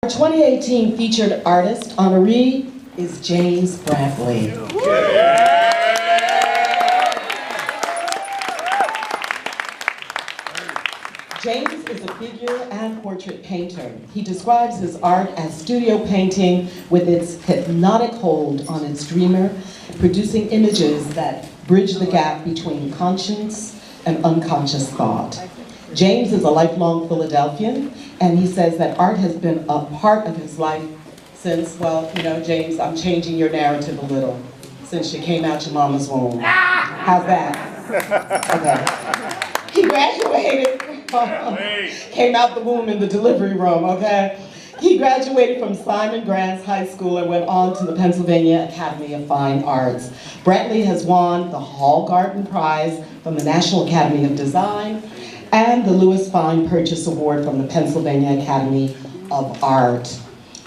2018 featured artist honoree is James Brantley. James is a figure and portrait painter. He describes his art as studio painting with its hypnotic hold on its dreamer, producing images that bridge the gap between conscious and unconscious thought. James is a lifelong Philadelphian, and he says that art has been a part of his life since, well, you know, James, I'm changing your narrative a little, since you came out your mama's womb. How's that? Okay. He graduated, came out the womb in the delivery room, okay? He graduated from Simon Grant's High School and went on to the Pennsylvania Academy of Fine Arts. Brantley has won the Hall Garden Prize from the National Academy of Design and the Louis Fine Purchase Award from the Pennsylvania Academy of Art.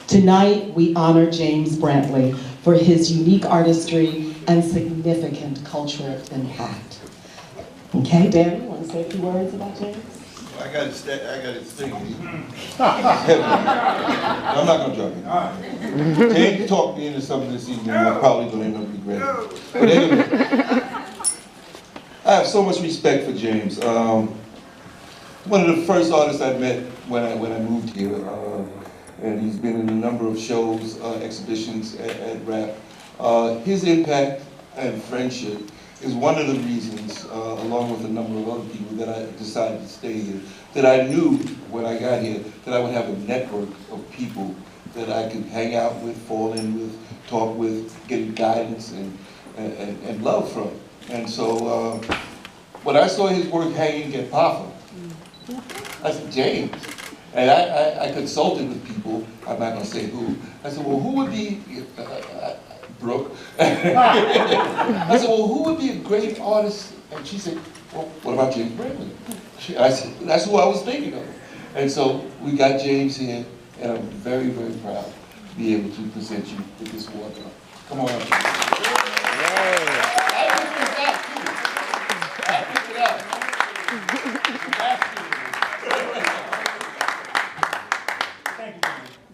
Tonight, we honor James Brantley for his unique artistry and significant cultural impact. Okay, Danny, you want to say a few words about James? I got it singing. I'm not going to drop it. James talked me into something this evening I'm probably going to end up regretting. But anyway, I have so much respect for James. One of the first artists I met when I moved here, and he's been in a number of shows, exhibitions at RAP. His impact and friendship is one of the reasons, along with a number of other people, that I decided to stay here. That I knew when I got here that I would have a network of people that I could hang out with, fall in with, talk with, get guidance and love from. And so when I saw his work hanging at PAFA, I said, James. And I consulted with people, I'm not going to say who. I said, well, who would be, Brooke? I said, well, who would be a great artist? And she said, well, what about James Brantley? I said, that's who I was thinking of. And so we got James here, and I'm very, very proud to be able to present you with this award. Come on up.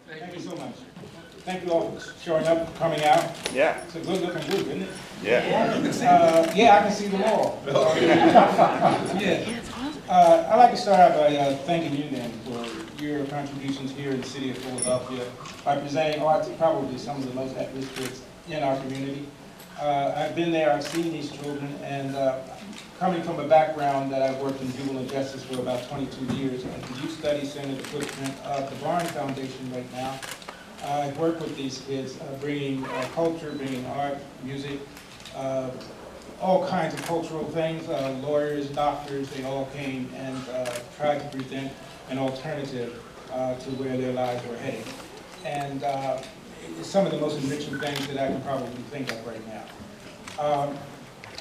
Thank you so much. Thank you all for showing up, coming out. Yeah. It's a good looking group, isn't it? Yeah. Yeah, I can see them all. Yeah. I'd like to start out by thanking you, Dan, for your contributions here in the city of Philadelphia by presenting art to probably some of the most at-risk kids in our community. I've been there, I've seen these children, and coming from a background that I've worked in juvenile justice for about 22 years, at the Youth Studies Center, the footprint of the Barnes Foundation right now, I work with these kids, bringing culture, bringing art, music, all kinds of cultural things. Lawyers, doctors, they all came and tried to present an alternative to where their lives were heading. And it's some of the most enriching things that I can probably think of right now.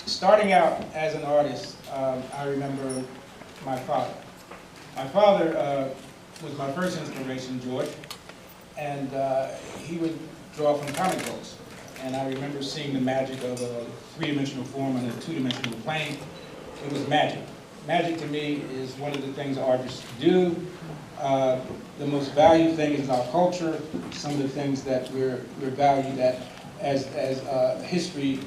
Starting out as an artist, I remember my father. My father was my first inspiration, George. And he would draw from comic books. And I remember seeing the magic of a three-dimensional form on a two-dimensional plane. It was magic. Magic to me is one of the things artists do. The most valued thing is our culture. Some of the things that we're valued at as history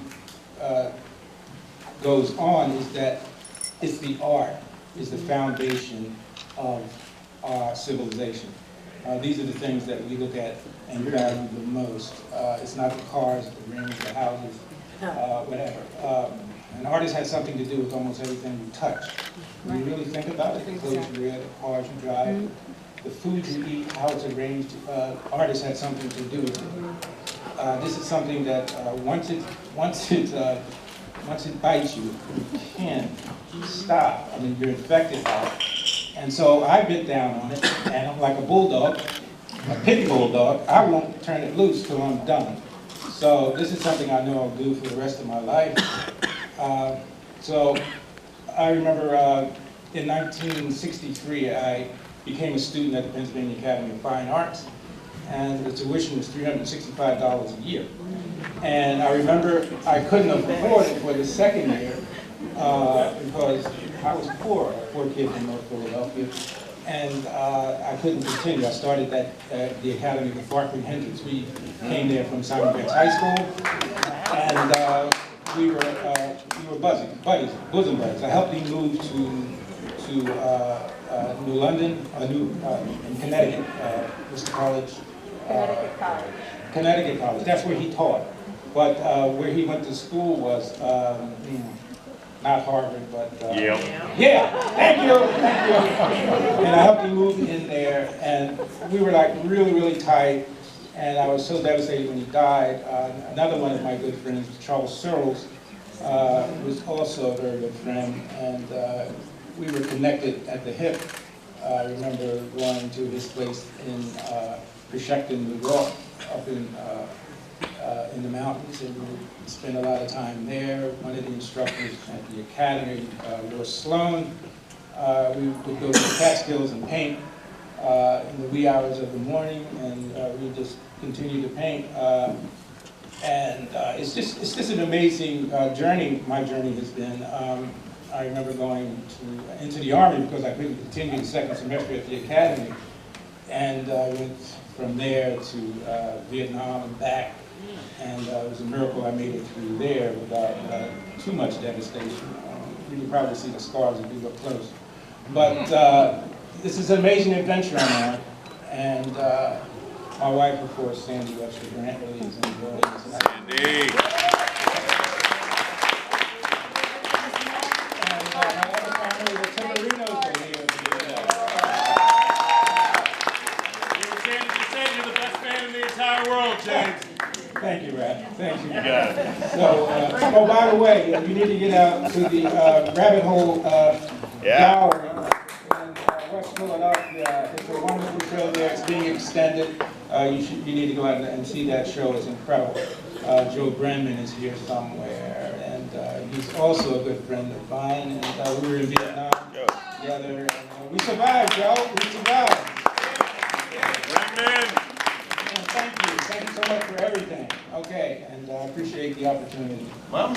goes on is that it's the art is the foundation of our civilization. These are the things that we look at and value the most. It's not the cars, the rings, the houses, whatever. An artist has something to do with almost everything you touch. When you really think about it, the clothes you wear, the cars you drive, the food you eat, how it's arranged, artists had something to do with it. This is something that once it bites you, you can't stop. I mean, you're infected by it. And so I bit down on it, and I'm like a bulldog, a pit bulldog. I won't turn it loose till I'm done. So this is something I know I'll do for the rest of my life. So I remember in 1963, I became a student at the Pennsylvania Academy of Fine Arts, and the tuition was $365 a year. And I remember I couldn't afford it for the second year because I was poor, a poor kid from North Philadelphia. and I couldn't continue. I started at the academy with Farkley Hendricks. We came there from Simon Betts High School, and we were bosom buddies. I helped him move to New London, in Connecticut, what's the college? Connecticut College. Connecticut College. That's where he taught. But where he went to school was not Harvard, but yeah. Thank you. And I helped him move in there, and we were like really, really tight. And I was so devastated when he died. Another one of my good friends, Charles Searles, was also a very good friend, and we were connected at the hip. I remember going to his place in Coshocton, New York, up in the mountains, and we would spend a lot of time there. One of the instructors at the academy, Lord Sloan, we would go to the Catskills and paint in the wee hours of the morning, and we just continue to paint. It's just an amazing journey. My journey has been. I remember going into the Army because I couldn't continue the second semester at the academy, and I went from there to Vietnam and back, and it was a miracle I made it through there without too much devastation. You can probably see the scars if you look close. But this is an amazing adventure I'm on, and my wife, of course, Sandy Webster Brantley, is in the building tonight. Sandy! James. Thank you, Rat. Thank you. You got it. So, oh, by the way, you need to get out to the Rabbit Hole Gallery in West Philadelphia. It's a wonderful show there. It's being extended. You need to go out and see that show. It's incredible. Joe Brenman is here somewhere, and he's also a good friend of mine. And we were in Vietnam together. And we survived, Joe. We survived. Brenman! Thank you. Thank you so much for everything. Okay, and I appreciate the opportunity. Well,